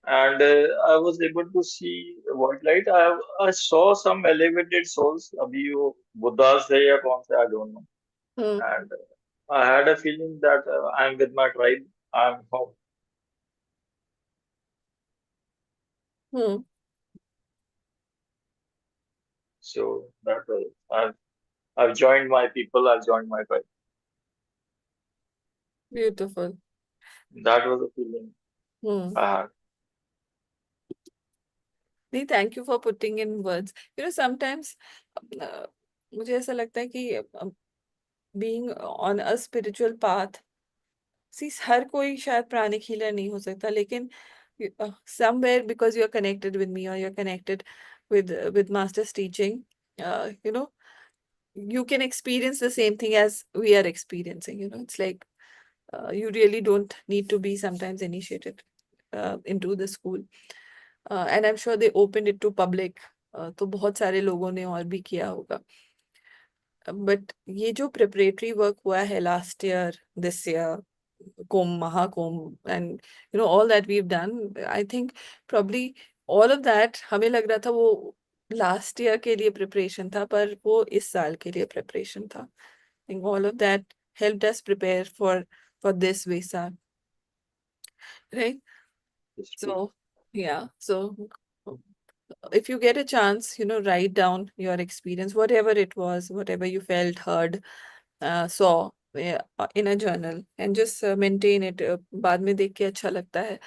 And I was able to see white light. I saw some elevated souls. अभी वो Buddhas थे या कौन से I don't know. Hmm. And I had a feeling that I'm with my tribe. I'm home. Hmm. So that was I've joined my people. I've joined my tribe. Beautiful. That was a feeling Hmm. I had. नहीं, thank you for putting in words. You know, sometimes मुझे ऐसा लगता है कि being on a spiritual path, see, हर कोई शायद प्राणिक healer नहीं हो सकता, लेकिन somewhere because you're connected with me or you're connected with master's teaching, you know, you can experience the same thing as we are experiencing. You know, it's like you really don't need to be sometimes initiated into the school. And I'm sure they opened it to public. तो बहुत सारे लोगों ने और भी किया होगा. But ये जो preparatory work हुआ है last year, this year, Kumbh, Mahakumbh, and you know all that we've done, I think probably all of that हमें लग रहा था वो last year के लिए preparation था, पर वो इस साल के लिए preparation था. I think all of that helped us prepare for this Vesak, right? It's true. So yeah, so if you get a chance, you know, write down your experience, whatever it was, whatever you felt, heard, saw, yeah, in a journal, and just maintain it. बाद में देख के अच्छा लगता है.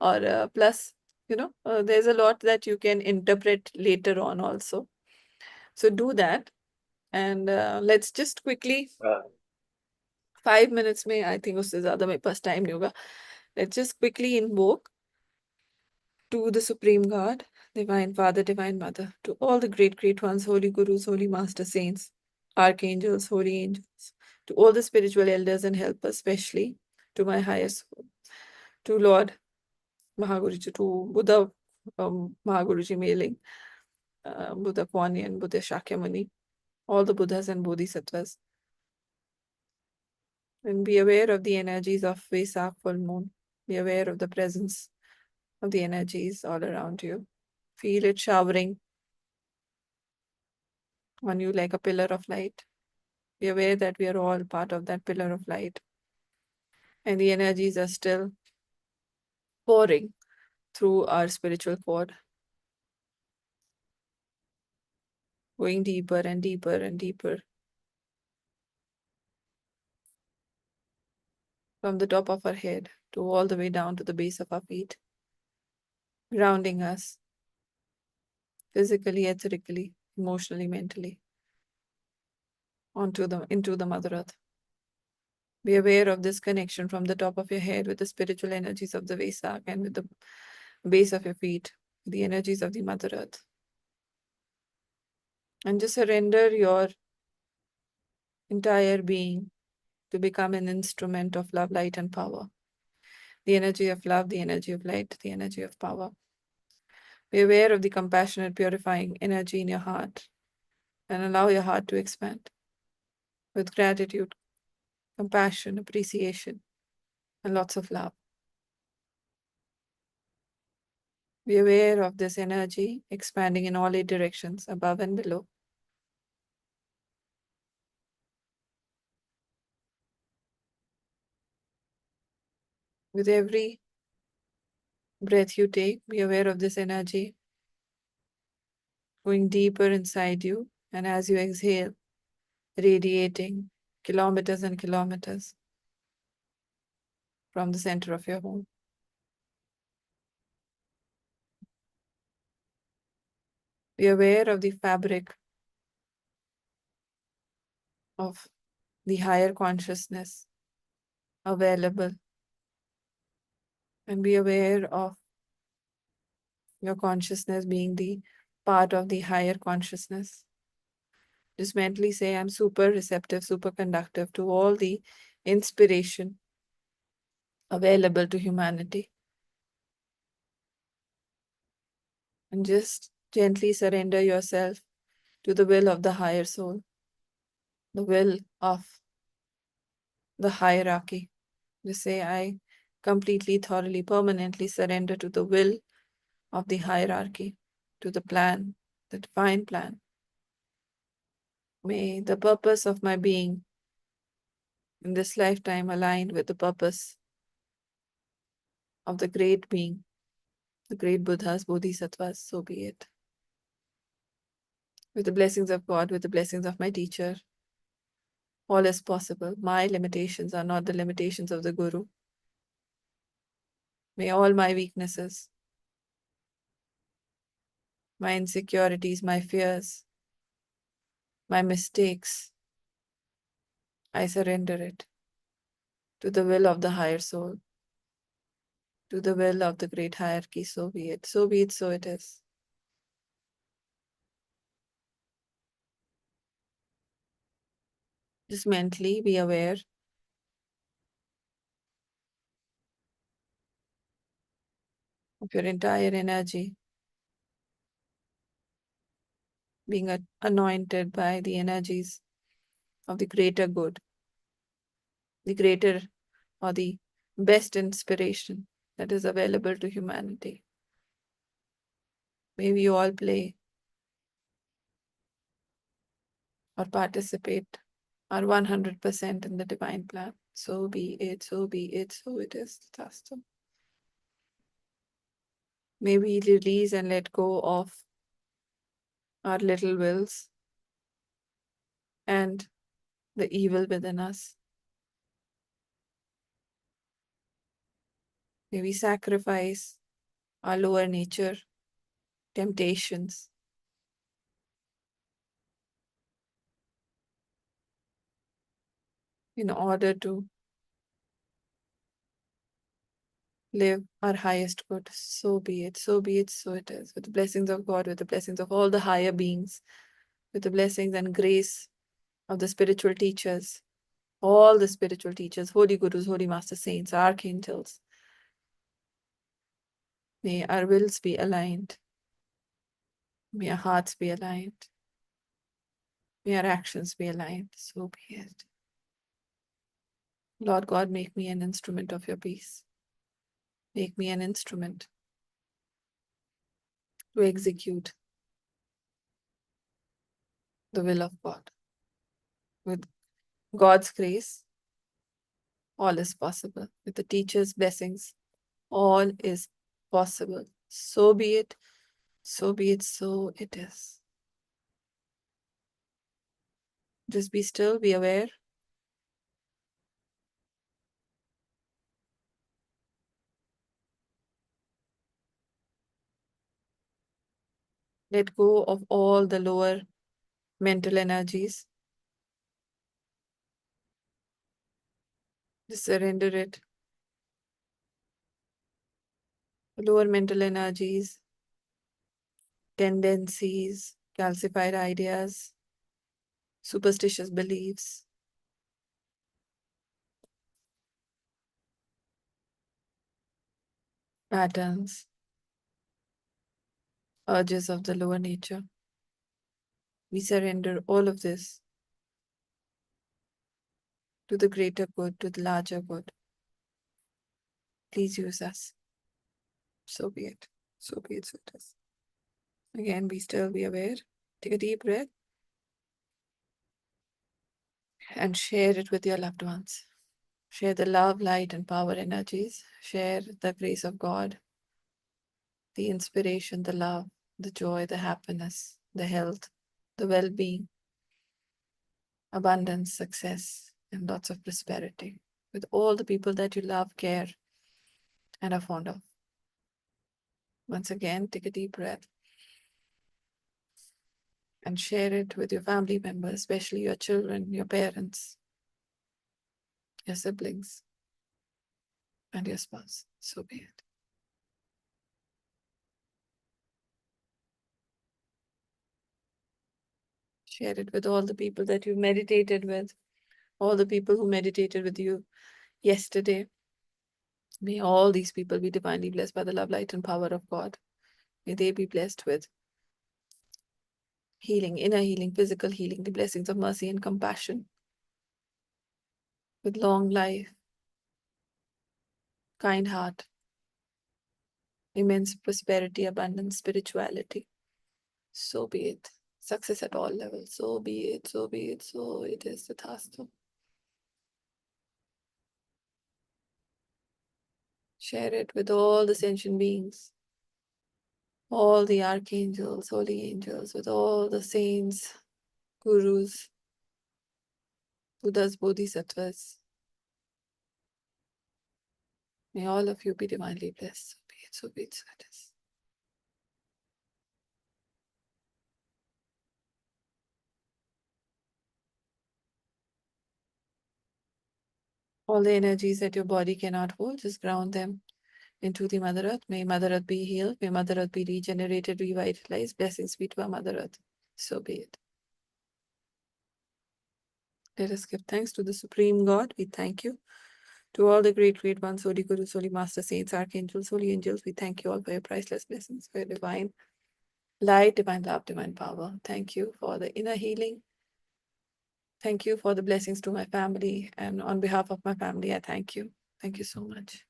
और plus, you know, there's a lot that you can interpret later on also. So do that, and let's just quickly, 5 minutes में, I think उससे ज़्यादा मेरे पास time नहीं होगा. Let's just quickly invoke to the Supreme God, Divine Father, Divine Mother, to all the great, great ones, holy gurus, holy master saints, archangels, holy angels, to all the spiritual elders and helpers, especially to my highest soul, to Lord Mahaguruji, to Buddha Mahaguruji Mailing, Buddha Kuan Yin, Buddha Shakyamuni, all the Buddhas and Bodhisattvas. And be aware of the energies of Vesak full moon. Be aware of the presence of the energies all around you. Feel it showering on you like a pillar of light. Be aware that we are all part of that pillar of light. And the energies are still pouring through our spiritual cord, going deeper and deeper and deeper. From the top of our head to all the way down to the base of our feet, grounding us physically, ethically, emotionally, mentally, into the Mother Earth. Be aware of this connection from the top of your head with the spiritual energies of the Vesak and with the base of your feet, the energies of the Mother Earth. And just surrender your entire being to become an instrument of love, light, and power. The energy of love, the energy of light, the energy of power. Be aware of the compassionate, purifying energy in your heart and allow your heart to expand with gratitude, compassion, appreciation, and lots of love. Be aware of this energy expanding in all 8 directions, above and below. With every breath you take, be aware of this energy going deeper inside you, and as you exhale, radiating kilometers and kilometers from the center of your home. Be aware of the fabric of the higher consciousness available, and be aware of your consciousness being the part of the higher consciousness. Just mentally say, I'm super receptive, super conductive to all the inspiration available to humanity. And just gently surrender yourself to the will of the higher soul, the will of the hierarchy. Just say, I completely, thoroughly, permanently surrender to the will of the hierarchy, to the plan, the divine plan. May the purpose of my being in this lifetime align with the purpose of the great being, the great Buddhas, Bodhisattvas, so be it. With the blessings of God, with the blessings of my teacher, all is possible. My limitations are not the limitations of the Guru. May all my weaknesses, my insecurities, my fears, my mistakes, I surrender it to the will of the higher soul, to the will of the great hierarchy, so be it. So be it, so it is. Just mentally be aware of your entire energy being anointed by the energies of the greater good, the greater or the best inspiration that is available to humanity. May we all play or participate our 100% in the divine plan. So be it, so be it, so it is. Tathasthu. May we release and let go of our little wills and the evil within us. May we sacrifice our lower nature, temptations, in order to live our highest good. So be it, so be it, so it is. With the blessings of God, with the blessings of all the higher beings, with the blessings and grace of the spiritual teachers, all the spiritual teachers, holy gurus, holy master saints, archangels. May our wills be aligned. May our hearts be aligned. May our actions be aligned. So be it. Lord God, make me an instrument of your peace. Make me an instrument to execute the will of God. With God's grace, all is possible. With the teacher's blessings, all is possible. So be it, so be it, so it is. Just be still, be aware. Let go of all the lower mental energies. Just surrender it. Lower mental energies, tendencies, calcified ideas, superstitious beliefs, patterns, urges of the lower nature. We surrender all of this to the greater good, to the larger good. Please use us. So be it. So be it, so it is. Again, be still, be aware. Take a deep breath and share it with your loved ones. Share the love, light, and power energies. Share the grace of God, the inspiration, the love, the joy, the happiness, the health, the well being, abundance, success, and lots of prosperity with all the people that you love, care, and are fond of. Once again, take a deep breath and share it with your family members, especially your children, your parents, your siblings, and your spouse. So be it. Share it with all the people that you meditated with, all the people who meditated with you yesterday. May all these people be divinely blessed by the love, light, and power of God. May they be blessed with healing, inner healing, physical healing, the blessings of mercy and compassion, with long life, kind heart, immense prosperity, abundance, spirituality. So be it. Success at all levels. So be it. So be it. So it is Tathastu. Share it with all the sentient beings, all the archangels, holy angels, with all the saints, gurus, Buddhas, bodhisattvas. May all of you be divinely blessed. So be it. So be it. So it is. All the energies that your body cannot hold, just ground them into the Mother Earth. May Mother Earth be healed. May Mother Earth be regenerated, revitalized. Blessings be to our Mother Earth. So be it. Let us give thanks to the Supreme God. We thank you. To all the great, great ones, Holy Gurus, Holy Master Saints, Archangels, Holy Angels, we thank you all for your priceless blessings, for your divine light, divine love, divine power. Thank you for the inner healing. Thank you for the blessings to my family. And on behalf of my family, I thank you. Thank you so much.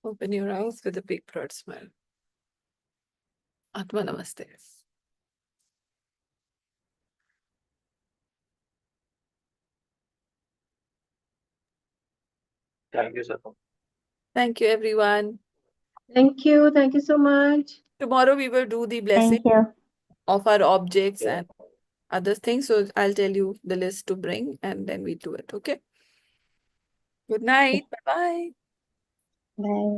Open your eyes with a big broad smile. Atma Namaste. Thank you, sir. Thank you, everyone. Thank you. Thank you so much. Tomorrow we will do the blessing Thank you. of our objects Yeah. and other things. So I'll tell you the list to bring and then we do it. Okay. Good night. Bye-bye. Bye.